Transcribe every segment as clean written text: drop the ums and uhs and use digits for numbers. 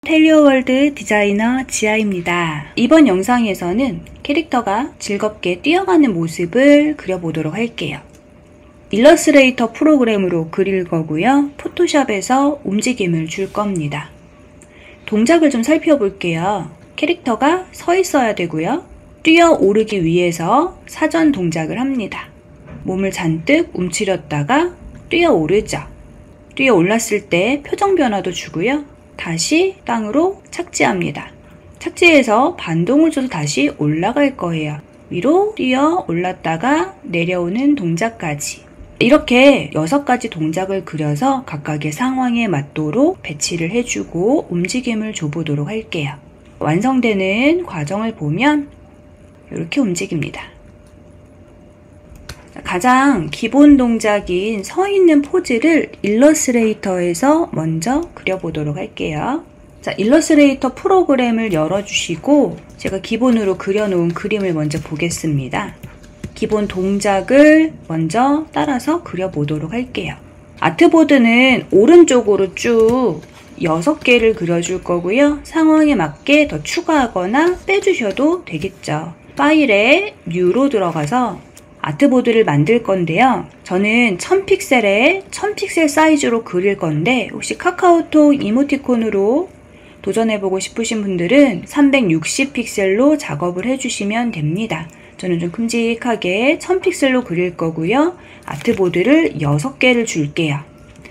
텔리오월드 디자이너 지아입니다. 이번 영상에서는 캐릭터가 즐겁게 뛰어가는 모습을 그려보도록 할게요. 일러스트레이터 프로그램으로 그릴 거고요. 포토샵에서 움직임을 줄 겁니다. 동작을 좀 살펴볼게요. 캐릭터가 서 있어야 되고요. 뛰어오르기 위해서 사전 동작을 합니다. 몸을 잔뜩 움츠렸다가 뛰어오르죠. 뛰어올랐을 때 표정 변화도 주고요. 다시 땅으로 착지합니다. 착지해서 반동을 줘서 다시 올라갈 거예요. 위로 뛰어 올랐다가 내려오는 동작까지. 이렇게 6가지 동작을 그려서 각각의 상황에 맞도록 배치를 해주고 움직임을 줘보도록 할게요. 완성되는 과정을 보면 이렇게 움직입니다. 가장 기본 동작인 서 있는 포즈를 일러스트레이터에서 먼저 그려보도록 할게요. 자, 일러스트레이터 프로그램을 열어주시고 제가 기본으로 그려놓은 그림을 먼저 보겠습니다. 기본 동작을 먼저 따라서 그려보도록 할게요. 아트보드는 오른쪽으로 쭉 6개를 그려줄 거고요. 상황에 맞게 더 추가하거나 빼주셔도 되겠죠. 파일에 New로 들어가서 아트보드를 만들 건데요. 저는 1000픽셀에 1000픽셀 사이즈로 그릴 건데 혹시 카카오톡 이모티콘으로 도전해보고 싶으신 분들은 360픽셀로 작업을 해주시면 됩니다. 저는 좀 큼직하게 1000픽셀로 그릴 거고요. 아트보드를 6개를 줄게요.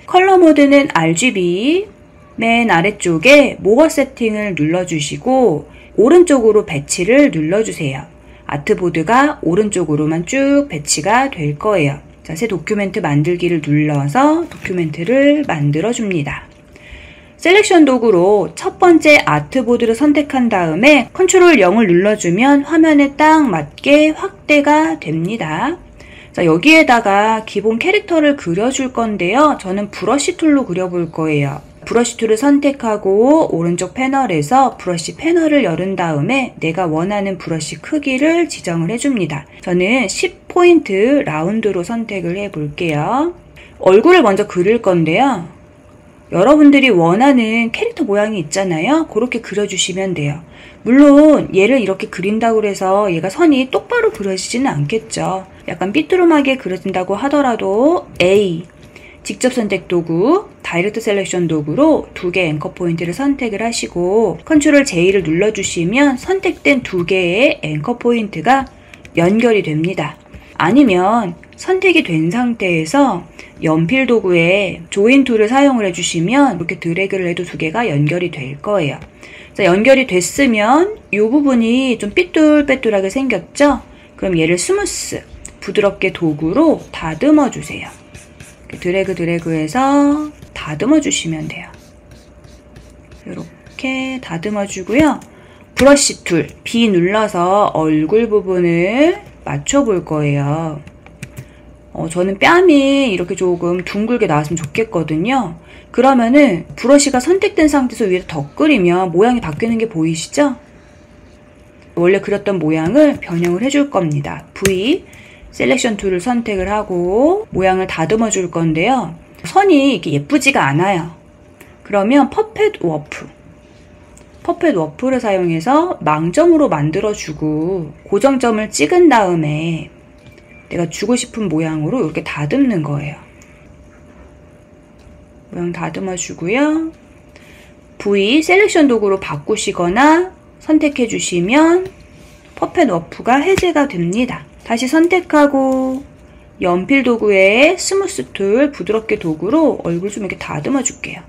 컬러 모드는 RGB, 맨 아래쪽에 모어 세팅을 눌러주시고 오른쪽으로 배치를 눌러주세요. 아트보드가 오른쪽으로만 쭉 배치가 될 거예요. 자, 새 도큐멘트 만들기를 눌러서 도큐멘트를 만들어줍니다. 셀렉션 도구로 첫 번째 아트보드를 선택한 다음에 컨트롤 0을 눌러주면 화면에 딱 맞게 확대가 됩니다. 자, 여기에다가 기본 캐릭터를 그려줄 건데요. 저는 브러쉬 툴로 그려볼 거예요. 브러쉬 툴을 선택하고 오른쪽 패널에서 브러쉬 패널을 열은 다음에 내가 원하는 브러쉬 크기를 지정을 해줍니다. 저는 10포인트 라운드로 선택을 해볼게요. 얼굴을 먼저 그릴 건데요. 여러분들이 원하는 캐릭터 모양이 있잖아요. 그렇게 그려주시면 돼요. 물론 얘를 이렇게 그린다고 해서 얘가 선이 똑바로 그려지지는 않겠죠. 약간 삐뚤음하게 그려진다고 하더라도 A 직접 선택 도구, 다이렉트 셀렉션 도구로 2개 앵커 포인트를 선택을 하시고 컨트롤 J를 눌러주시면 선택된 2개의 앵커 포인트가 연결이 됩니다. 아니면 선택이 된 상태에서 연필 도구에 조인 툴을 사용을 해주시면 이렇게 드래그를 해도 2개가 연결이 될 거예요. 자, 연결이 됐으면 이 부분이 좀 삐뚤빼뚤하게 생겼죠? 그럼 얘를 스무스, 부드럽게 도구로 다듬어 주세요. 드래그해서 다듬어 주시면 돼요. 이렇게 다듬어 주고요. 브러쉬 툴 B 눌러서 얼굴 부분을 맞춰 볼 거예요. 저는 뺨이 이렇게 조금 둥글게 나왔으면 좋겠거든요. 그러면은 브러쉬가 선택된 상태에서 위에서 더 그리면 모양이 바뀌는 게 보이시죠? 원래 그렸던 모양을 변형을 해줄 겁니다. V 셀렉션 툴을 선택을 하고 모양을 다듬어 줄 건데요. 선이 이렇게 예쁘지가 않아요. 그러면 퍼펫 워프를 사용해서 망점으로 만들어주고 고정점을 찍은 다음에 내가 주고 싶은 모양으로 이렇게 다듬는 거예요. 모양 다듬어 주고요. V 셀렉션 도구로 바꾸시거나 선택해 주시면 퍼펫 워프가 해제가 됩니다. 다시 선택하고 연필 도구에 스무스 툴 부드럽게 도구로 얼굴 좀 이렇게 다듬어 줄게요.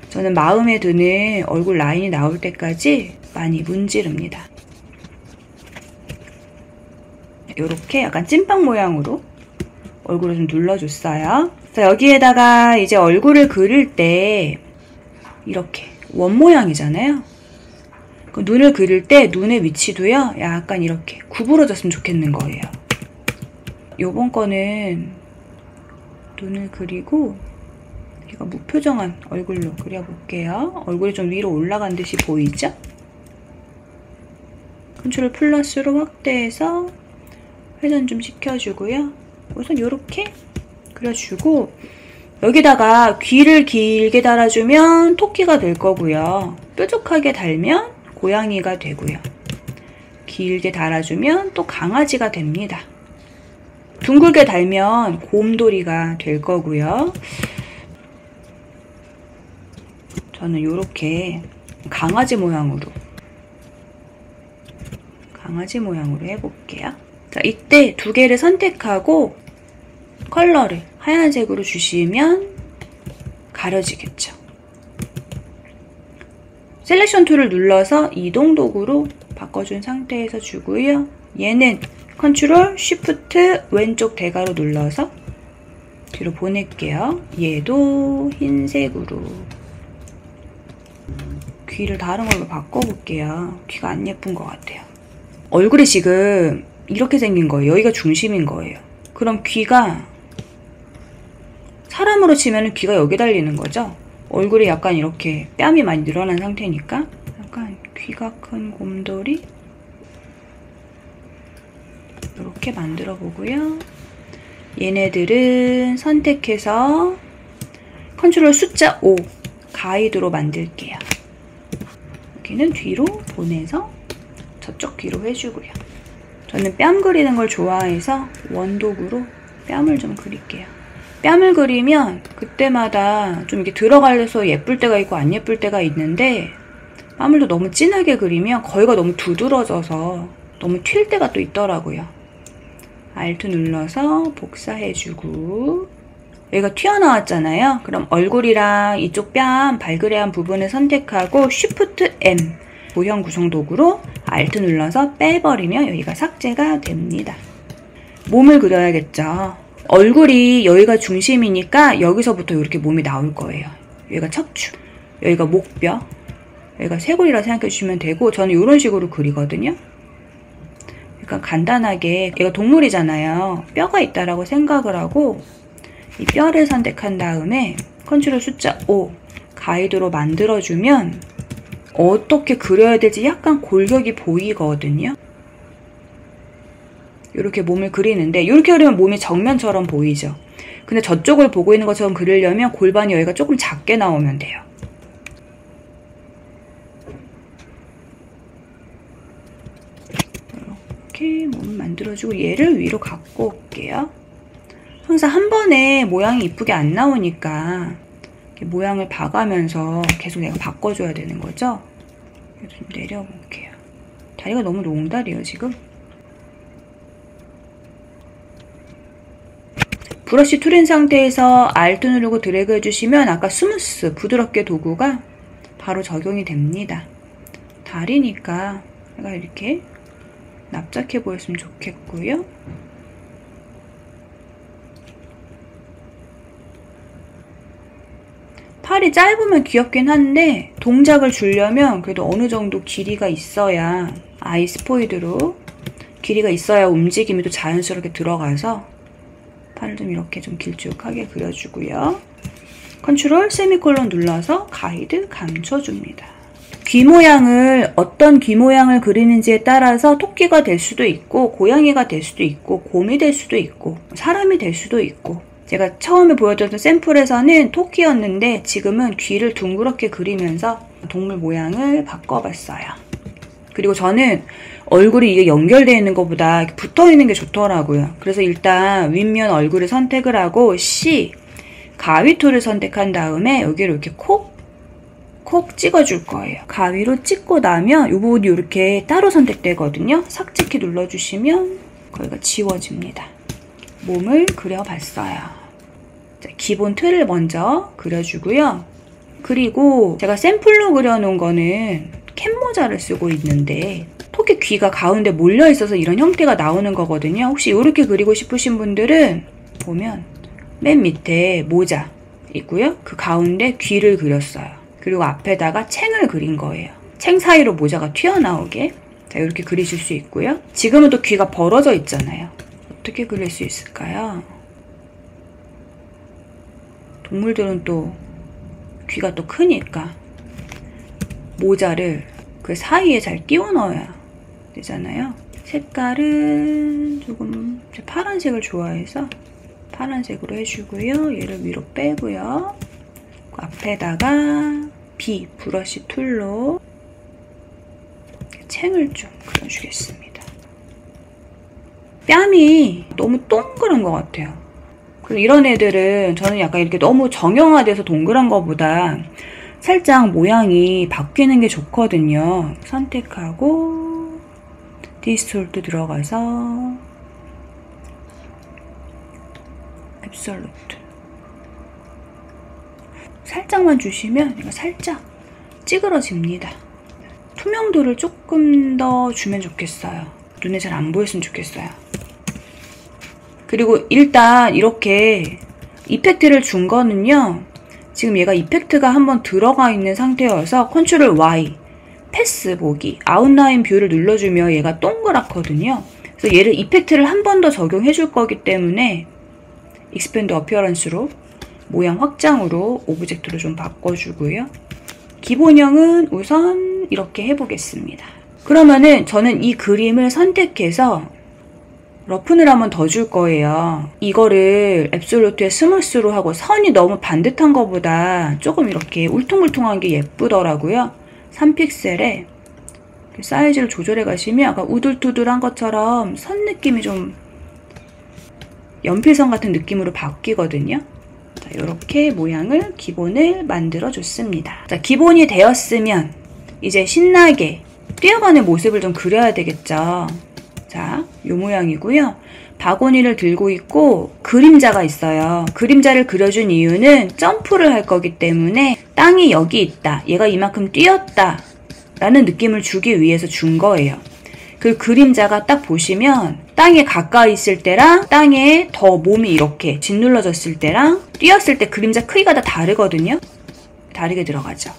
저는 마음에 드는 얼굴 라인이 나올 때까지 많이 문지릅니다. 이렇게 약간 찐빵 모양으로 얼굴을 좀 눌러줬어요. 자, 여기에다가 이제 얼굴을 그릴 때 이렇게 원 모양이잖아요. 눈을 그릴 때 눈의 위치도요. 약간 이렇게 구부러졌으면 좋겠는 거예요. 요번 거는 눈을 그리고 제가 무표정한 얼굴로 그려볼게요. 얼굴이 좀 위로 올라간 듯이 보이죠? 컨트롤 플러스로 확대해서 회전 좀 시켜주고요. 우선 이렇게 그려주고 여기다가 귀를 길게 달아주면 토끼가 될 거고요. 뾰족하게 달면 고양이가 되고요. 길게 달아주면 또 강아지가 됩니다. 둥글게 달면 곰돌이가 될 거고요. 저는 이렇게 강아지 모양으로 해볼게요. 자, 이때 두 개를 선택하고 컬러를 하얀색으로 주시면 가려지겠죠. 셀렉션 툴을 눌러서 이동 도구로 바꿔준 상태에서 주고요. 얘는 컨트롤 쉬프트 왼쪽 대괄호 눌러서 뒤로 보낼게요. 얘도 흰색으로. 귀를 다른 걸로 바꿔볼게요. 귀가 안 예쁜 것 같아요. 얼굴이 지금 이렇게 생긴 거예요. 여기가 중심인 거예요. 그럼 귀가 사람으로 치면 귀가 여기 달리는 거죠. 얼굴이 약간 이렇게 뺨이 많이 늘어난 상태니까 약간 귀가 큰 곰돌이 이렇게 만들어 보고요. 얘네들은 선택해서 컨트롤 숫자 5 가이드로 만들게요. 여기는 뒤로 보내서 저쪽 뒤로 해주고요. 저는 뺨 그리는 걸 좋아해서 원독으로 뺨을 좀 그릴게요. 뺨을 그리면 그때마다 좀 이렇게 들어가서 예쁠 때가 있고 안 예쁠 때가 있는데 뺨을 또 너무 진하게 그리면 거기가 너무 두드러져서 너무 튈 때가 또 있더라고요. Alt 눌러서 복사해주고 여기가 튀어나왔잖아요. 그럼 얼굴이랑 이쪽 뺨 발그레한 부분을 선택하고 Shift M 모형 구성 도구로 Alt 눌러서 빼버리면 여기가 삭제가 됩니다. 몸을 그려야겠죠. 얼굴이 여기가 중심이니까 여기서부터 이렇게 몸이 나올 거예요. 여기가 척추, 여기가 목뼈, 여기가 쇄골이라 생각해 주시면 되고 저는 이런 식으로 그리거든요. 그러니까 간단하게 얘가 동물이잖아요. 뼈가 있다라고 생각을 하고 이 뼈를 선택한 다음에 컨트롤 숫자 5 가이드로 만들어주면 어떻게 그려야 될지 약간 골격이 보이거든요. 이렇게 몸을 그리는데 이렇게 그리면 몸이 정면처럼 보이죠. 근데 저쪽을 보고 있는 것처럼 그리려면 골반이 여기가 조금 작게 나오면 돼요. 이렇게 몸을 만들어주고 얘를 위로 갖고 올게요. 항상 한 번에 모양이 이쁘게 안 나오니까 이렇게 모양을 봐가면서 계속 내가 바꿔줘야 되는 거죠. 좀 내려볼게요. 다리가 너무 롱다리예요 지금. 브러쉬 툴인 상태에서 Alt 누르고 드래그 해주시면 아까 스무스 부드럽게 도구가 바로 적용이 됩니다. 다리니까 내가 이렇게 납작해 보였으면 좋겠고요. 팔이 짧으면 귀엽긴 한데 동작을 주려면 그래도 어느 정도 길이가 있어야 아이 스포이드로 길이가 있어야 움직임이 또 자연스럽게 들어가서 팔을 좀 이렇게 좀 길쭉하게 그려주고요. 컨트롤 세미콜론 눌러서 가이드 감춰줍니다. 귀 모양을 어떤 귀 모양을 그리는지에 따라서 토끼가 될 수도 있고 고양이가 될 수도 있고 곰이 될 수도 있고 사람이 될 수도 있고 제가 처음에 보여드렸던 샘플에서는 토끼였는데 지금은 귀를 둥그렇게 그리면서 동물 모양을 바꿔봤어요. 그리고 저는 얼굴이 이게 연결되어 있는 것보다 붙어 있는 게 좋더라고요. 그래서 일단 윗면 얼굴을 선택을 하고 C 가위 툴을 선택한 다음에 여기를 이렇게 콕 찍어줄 거예요. 가위로 찍고 나면 이 부분이 이렇게 따로 선택되거든요. 삭제키 눌러주시면 거기가 지워집니다. 몸을 그려봤어요. 자, 기본 틀을 먼저 그려주고요. 그리고 제가 샘플로 그려놓은 거는 캡모자를 쓰고 있는데 토끼 귀가 가운데 몰려있어서 이런 형태가 나오는 거거든요. 혹시 이렇게 그리고 싶으신 분들은 보면 맨 밑에 모자 있고요. 그 가운데 귀를 그렸어요. 그리고 앞에다가 챙을 그린 거예요. 챙 사이로 모자가 튀어나오게. 자, 이렇게 그리실 수 있고요. 지금은 또 귀가 벌어져 있잖아요. 어떻게 그릴 수 있을까요? 동물들은 또 귀가 또 크니까 모자를 그 사이에 잘 끼워 넣어야 되잖아요. 색깔은 조금 파란색을 좋아해서 파란색으로 해주고요. 얘를 위로 빼고요. 앞에다가 B 브러쉬 툴로 챙을 좀 그려주겠습니다. 뺨이 너무 동그란 것 같아요. 그리고 이런 애들은 저는 약간 이렇게 너무 정형화돼서 동그란 것보다 살짝 모양이 바뀌는 게 좋거든요. 선택하고 디스톨트 들어가서 앱솔루트 살짝만 주시면 이거 살짝 찌그러집니다. 투명도를 조금 더 주면 좋겠어요. 눈에 잘 안 보였으면 좋겠어요. 그리고 일단 이렇게 이펙트를 준 거는요. 지금 얘가 이펙트가 한번 들어가 있는 상태여서 컨트롤 Y 패스 보기 아웃라인 뷰를 눌러주면 얘가 동그랗거든요. 그래서 얘를 이펙트를 한 번 더 적용해 줄 거기 때문에 익스펜드 어피어런스로 모양 확장으로 오브젝트로 좀 바꿔주고요. 기본형은 우선 이렇게 해보겠습니다. 그러면은 저는 이 그림을 선택해서 러프를 한번 더 줄 거예요. 이거를 앱솔루트에 스무스로 하고 선이 너무 반듯한 것보다 조금 이렇게 울퉁불퉁한 게 예쁘더라고요. 3픽셀에 사이즈를 조절해 가시면 약간 우둘투둘한 것처럼 선 느낌이 좀 연필선 같은 느낌으로 바뀌거든요. 자, 이렇게 모양을 기본을 만들어 줬습니다. 자, 기본이 되었으면 이제 신나게 뛰어가는 모습을 좀 그려야 되겠죠. 자, 이 모양이고요. 바구니를 들고 있고 그림자가 있어요. 그림자를 그려준 이유는 점프를 할 거기 때문에 땅이 여기 있다. 얘가 이만큼 뛰었다. 라는 느낌을 주기 위해서 준 거예요. 그 그림자가 딱 보시면 땅에 가까이 있을 때랑 땅에 더 몸이 이렇게 짓눌러졌을 때랑 뛰었을 때 그림자 크기가 다 다르거든요. 다르게 들어가죠.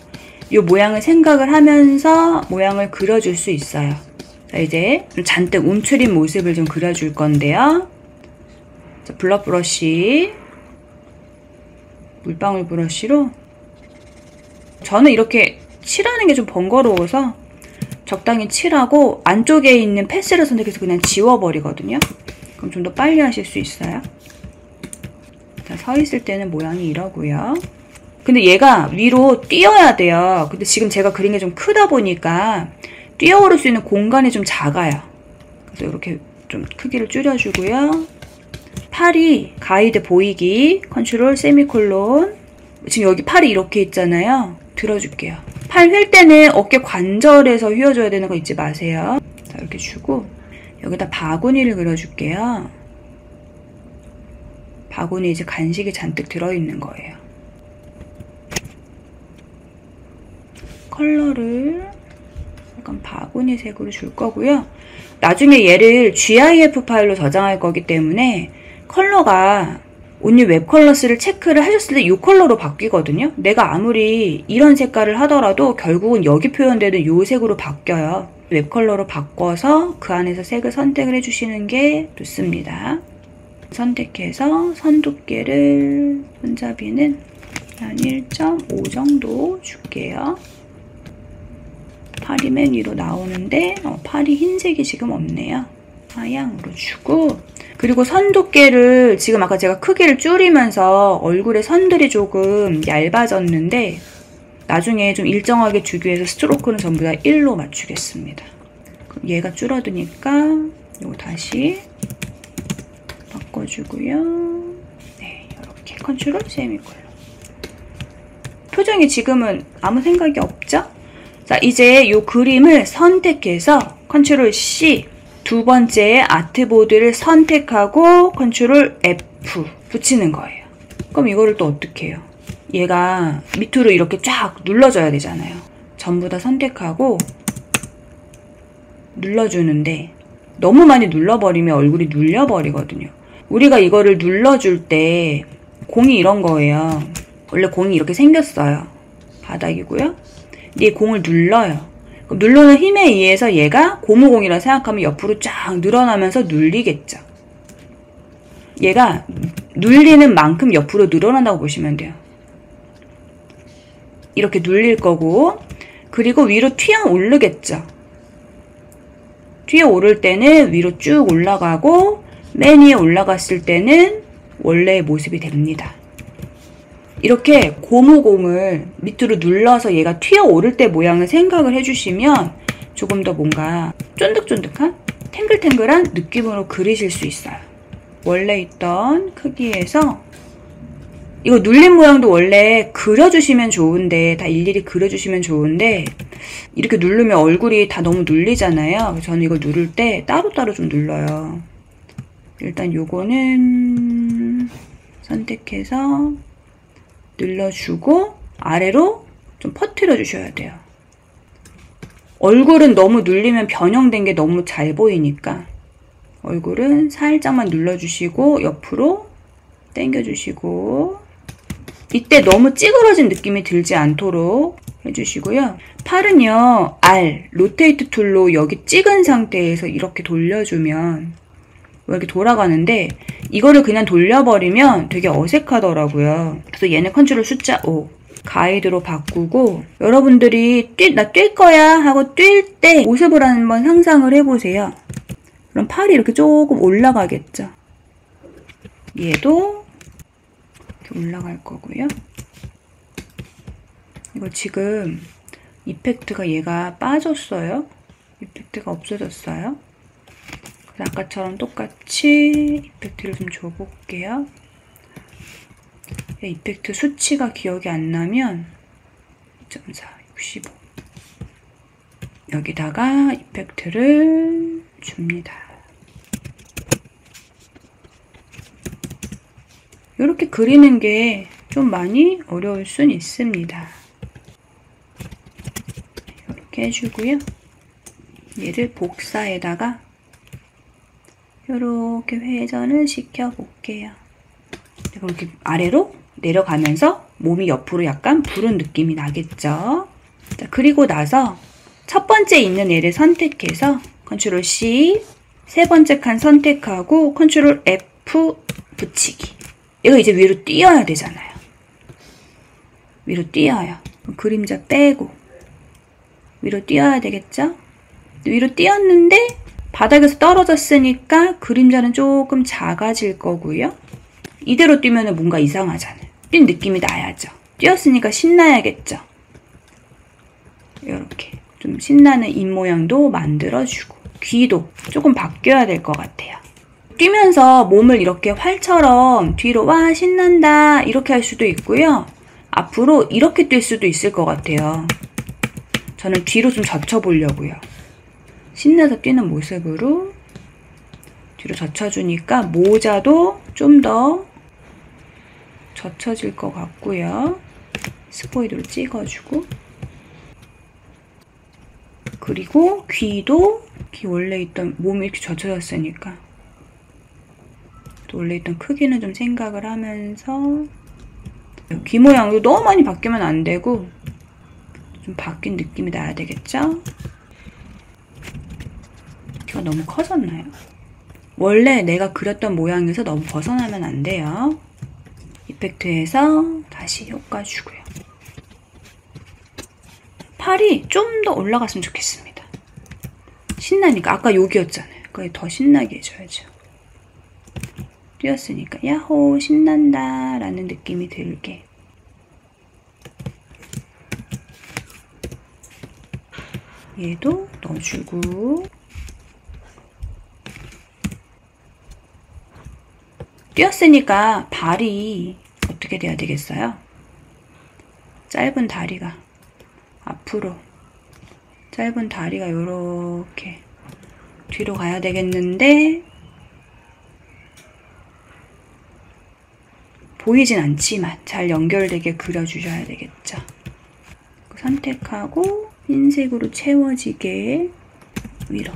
이 모양을 생각을 하면서 모양을 그려줄 수 있어요. 자, 이제 좀 잔뜩 움츠린 모습을 좀 그려줄 건데요. 자, 블러 브러쉬, 물방울 브러쉬로 저는 이렇게 칠하는 게 좀 번거로워서 적당히 칠하고 안쪽에 있는 패스를 선택해서 그냥 지워버리거든요. 그럼 좀 더 빨리 하실 수 있어요. 자, 서 있을 때는 모양이 이러고요. 근데 얘가 위로 뛰어야 돼요. 근데 지금 제가 그린 게 좀 크다 보니까 뛰어오를 수 있는 공간이 좀 작아요. 그래서 이렇게 좀 크기를 줄여주고요. 팔이 가이드 보이기 컨트롤 세미콜론. 지금 여기 팔이 이렇게 있잖아요. 들어줄게요. 팔 휠 때는 어깨 관절에서 휘어줘야 되는 거 잊지 마세요. 자, 이렇게 주고 여기다 바구니를 그려줄게요. 바구니 이제 간식이 잔뜩 들어있는 거예요. 컬러를 약간 바구니 색으로 줄 거고요. 나중에 얘를 GIF 파일로 저장할 거기 때문에 컬러가 온리 웹컬러스를 체크를 하셨을 때 이 컬러로 바뀌거든요. 내가 아무리 이런 색깔을 하더라도 결국은 여기 표현되는 이 색으로 바뀌어요. 웹컬러로 바꿔서 그 안에서 색을 선택을 해주시는 게 좋습니다. 선택해서 선 두께를 손잡이는 한 1.5 정도 줄게요. 팔이 맨 위로 나오는데 팔이 흰색이 지금 없네요. 하향으로 주고 그리고 선 두께를 지금 아까 제가 크기를 줄이면서 얼굴에 선들이 조금 얇아졌는데 나중에 좀 일정하게 주기 위해서 스트로크는 전부 다 1로 맞추겠습니다. 그럼 얘가 줄어드니까 이거 다시 바꿔주고요. 네, 이렇게 컨트롤 세미콜론. 표정이 지금은 아무 생각이 없죠? 자, 이제 이 그림을 선택해서 컨트롤 C 두 번째 아트보드를 선택하고 컨트롤 F 붙이는 거예요. 그럼 이거를 또 어떻게 해요? 얘가 밑으로 이렇게 쫙 눌러줘야 되잖아요. 전부 다 선택하고 눌러주는데 너무 많이 눌러버리면 얼굴이 눌려버리거든요. 우리가 이거를 눌러줄 때 공이 이런 거예요. 원래 공이 이렇게 생겼어요. 바닥이고요. 이 공을 눌러요. 누르는 힘에 의해서 얘가 고무공이라 생각하면 옆으로 쫙 늘어나면서 눌리겠죠. 얘가 눌리는 만큼 옆으로 늘어난다고 보시면 돼요. 이렇게 눌릴 거고 그리고 위로 튀어 오르겠죠. 튀어 오를 때는 위로 쭉 올라가고 맨 위에 올라갔을 때는 원래의 모습이 됩니다. 이렇게 고무곰을 밑으로 눌러서 얘가 튀어오를 때 모양을 생각을 해주시면 조금 더 뭔가 쫀득쫀득한 탱글탱글한 느낌으로 그리실 수 있어요. 원래 있던 크기에서 이거 눌린 모양도 원래 그려주시면 좋은데, 다 일일이 그려주시면 좋은데 이렇게 누르면 얼굴이 다 너무 눌리잖아요. 그래서 저는 이걸 누를 때 따로따로 좀 눌러요. 일단 요거는 선택해서 눌러주고 아래로 좀 퍼뜨려 주셔야 돼요. 얼굴은 너무 눌리면 변형된 게 너무 잘 보이니까 얼굴은 살짝만 눌러주시고 옆으로 당겨주시고, 이때 너무 찌그러진 느낌이 들지 않도록 해주시고요. 팔은요, 로테이트 툴로 여기 찍은 상태에서 이렇게 돌려주면 이렇게 돌아가는데, 이거를 그냥 돌려버리면 되게 어색하더라고요. 그래서 얘는 컨트롤 숫자 5 가이드로 바꾸고, 여러분들이 나 뛸 거야 하고 뛸 때 모습을 한번 상상을 해보세요. 그럼 팔이 이렇게 조금 올라가겠죠. 얘도 이렇게 올라갈 거고요. 이거 지금 이펙트가 얘가 빠졌어요. 이펙트가 없어졌어요. 그래서 아까처럼 똑같이 이펙트를 좀 줘볼게요. 이펙트 수치가 기억이 안 나면 2.4, 65 여기다가 이펙트를 줍니다. 이렇게 그리는 게 좀 많이 어려울 순 있습니다. 이렇게 해주고요. 얘를 복사에다가 이렇게 회전을 시켜볼게요. 이렇게 아래로 내려가면서 몸이 옆으로 약간 부른 느낌이 나겠죠. 자, 그리고 나서 첫 번째 있는 애를 선택해서 컨트롤 C, 세 번째 칸 선택하고 컨트롤 F 붙이기. 이거 이제 위로 띄어야 되잖아요. 위로 띄어요. 그림자 빼고 위로 띄어야 되겠죠? 위로 띄었는데 바닥에서 떨어졌으니까 그림자는 조금 작아질 거고요. 이대로 뛰면 뭔가 이상하잖아요. 뛴 느낌이 나야죠. 뛰었으니까 신나야겠죠. 이렇게 좀 신나는 입모양도 만들어주고, 귀도 조금 바뀌어야 될 것 같아요. 뛰면서 몸을 이렇게 활처럼 뒤로 와 신난다 이렇게 할 수도 있고요. 앞으로 이렇게 뛸 수도 있을 것 같아요. 저는 뒤로 좀 젖혀보려고요. 신나서 뛰는 모습으로 뒤로 젖혀주니까 모자도 좀 더 젖혀질 것 같고요. 스포이드로 찍어주고, 그리고 귀도 귀 원래 있던 몸이 이렇게 젖혀졌으니까 또 원래 있던 크기는 좀 생각을 하면서, 귀 모양도 너무 많이 바뀌면 안 되고 좀 바뀐 느낌이 나야 되겠죠? 귀가 너무 커졌나요? 원래 내가 그렸던 모양에서 너무 벗어나면 안 돼요. 이펙트에서 다시 효과 주고요. 팔이 좀 더 올라갔으면 좋겠습니다. 신나니까. 아까 여기였잖아요. 그걸 더 신나게 해줘야죠. 뛰었으니까 야호 신난다 라는 느낌이 들게. 얘도 넣어주고, 뛰었으니까 발이 어떻게 돼야 되겠어요? 짧은 다리가 앞으로, 짧은 다리가 이렇게 뒤로 가야 되겠는데 보이진 않지만 잘 연결되게 그려주셔야 되겠죠. 선택하고 흰색으로 채워지게 위로.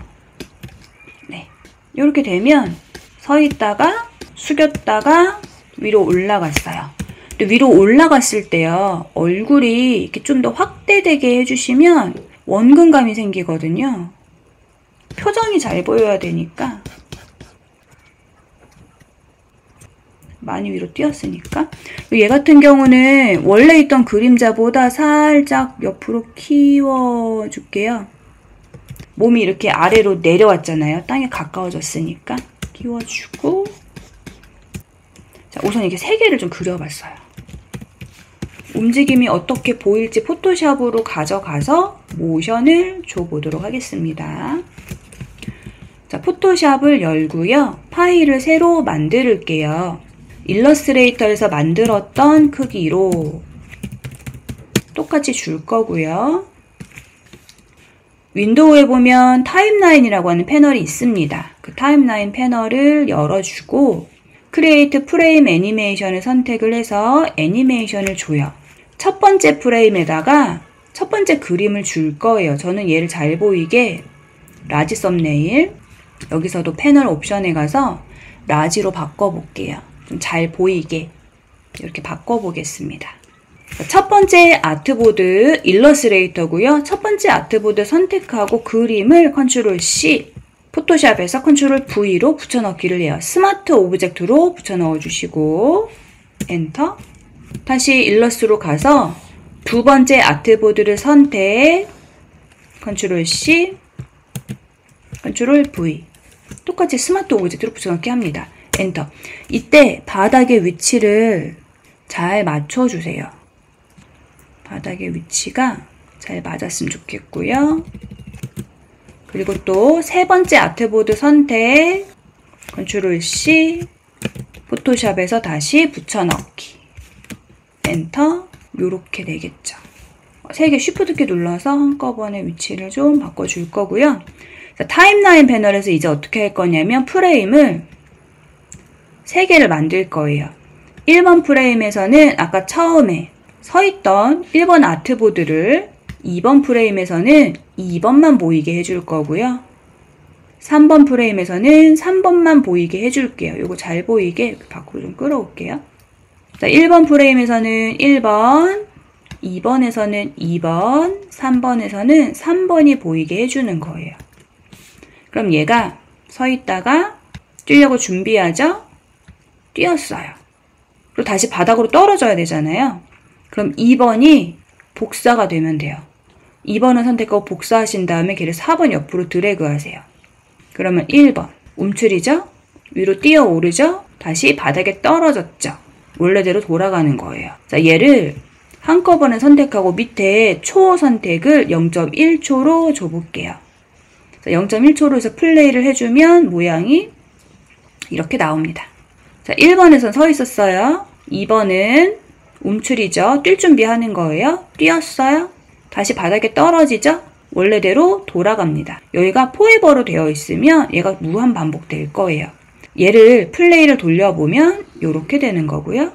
네, 이렇게 되면 서 있다가 숙였다가 위로 올라갔어요. 근데 위로 올라갔을 때요, 얼굴이 이렇게 좀 더 확대되게 해주시면 원근감이 생기거든요. 표정이 잘 보여야 되니까. 많이 위로 띄었으니까. 얘 같은 경우는 원래 있던 그림자보다 살짝 옆으로 키워줄게요. 몸이 이렇게 아래로 내려왔잖아요. 땅에 가까워졌으니까 키워주고, 자, 우선 이렇게 3개를 좀 그려봤어요. 움직임이 어떻게 보일지 포토샵으로 가져가서 모션을 줘보도록 하겠습니다. 자, 포토샵을 열고요. 파일을 새로 만들게요. 일러스트레이터에서 만들었던 크기로 똑같이 줄 거고요. 윈도우에 보면 타임라인이라고 하는 패널이 있습니다. 그 타임라인 패널을 열어주고 크리에이트 프레임 애니메이션을 선택을 해서 애니메이션을 줘요. 첫 번째 프레임에다가 첫 번째 그림을 줄 거예요. 저는 얘를 잘 보이게 라지 썸네일, 여기서도 패널 옵션에 가서 라지로 바꿔볼게요. 좀 잘 보이게 이렇게 바꿔보겠습니다. 첫 번째 아트보드 일러스트레이터고요. 첫 번째 아트보드 선택하고 그림을 컨트롤 C, 포토샵에서 컨트롤 V로 붙여넣기를 해요. 스마트 오브젝트로 붙여넣어 주시고 엔터. 다시 일러스트로 가서 두 번째 아트보드를 선택, 컨트롤 C, 컨트롤 V. 똑같이 스마트 오브젝트로 붙여넣기 합니다. 엔터. 이때 바닥의 위치를 잘 맞춰주세요. 바닥의 위치가 잘 맞았으면 좋겠고요. 그리고 또 세 번째 아트보드 선택, 컨트롤 C, 포토샵에서 다시 붙여넣기, 엔터. 요렇게 되겠죠. 3개 쉬프트키 눌러서 한꺼번에 위치를 좀 바꿔줄 거고요. 자, 타임라인 패널에서 이제 어떻게 할 거냐면 프레임을 3개를 만들 거예요. 1번 프레임에서는 아까 처음에 서있던 1번 아트보드를 2번 프레임에서는 2번만 보이게 해줄 거고요. 3번 프레임에서는 3번만 보이게 해줄게요. 요거 잘 보이게 밖으로 좀 끌어올게요. 자, 1번 프레임에서는 1번, 2번에서는 2번, 3번에서는 3번이 보이게 해주는 거예요. 그럼 얘가 서 있다가 뛰려고 준비하죠? 뛰었어요. 그리고 다시 바닥으로 떨어져야 되잖아요. 그럼 2번이 복사가 되면 돼요. 2번을 선택하고 복사하신 다음에 걔를 4번 옆으로 드래그 하세요. 그러면 1번 움츠리죠? 위로 뛰어오르죠? 다시 바닥에 떨어졌죠? 원래대로 돌아가는 거예요. 자, 얘를 한꺼번에 선택하고 밑에 초 선택을 0.1초로 줘볼게요. 0.1초로 해서 플레이를 해주면 모양이 이렇게 나옵니다. 자, 1번에선 서 있었어요. 2번은 움츠리죠. 뛸 준비하는 거예요. 뛰었어요. 다시 바닥에 떨어지죠. 원래대로 돌아갑니다. 여기가 포에버로 되어 있으면 얘가 무한 반복될 거예요. 얘를 플레이를 돌려보면 이렇게 되는 거고요.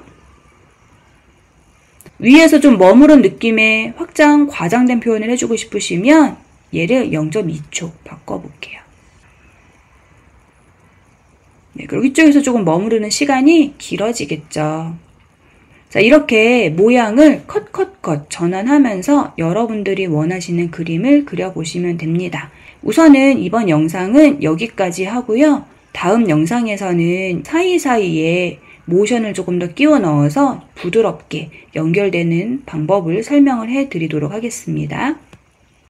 위에서 좀 머무른 느낌의 확장, 과장된 표현을 해주고 싶으시면 얘를 0.2초 바꿔볼게요. 네, 그리고 이쪽에서 조금 머무르는 시간이 길어지겠죠. 자, 이렇게 모양을 컷 전환하면서 여러분들이 원하시는 그림을 그려보시면 됩니다. 우선은 이번 영상은 여기까지 하고요. 다음 영상에서는 사이사이에 모션을 조금 더 끼워 넣어서 부드럽게 연결되는 방법을 설명을 해 드리도록 하겠습니다.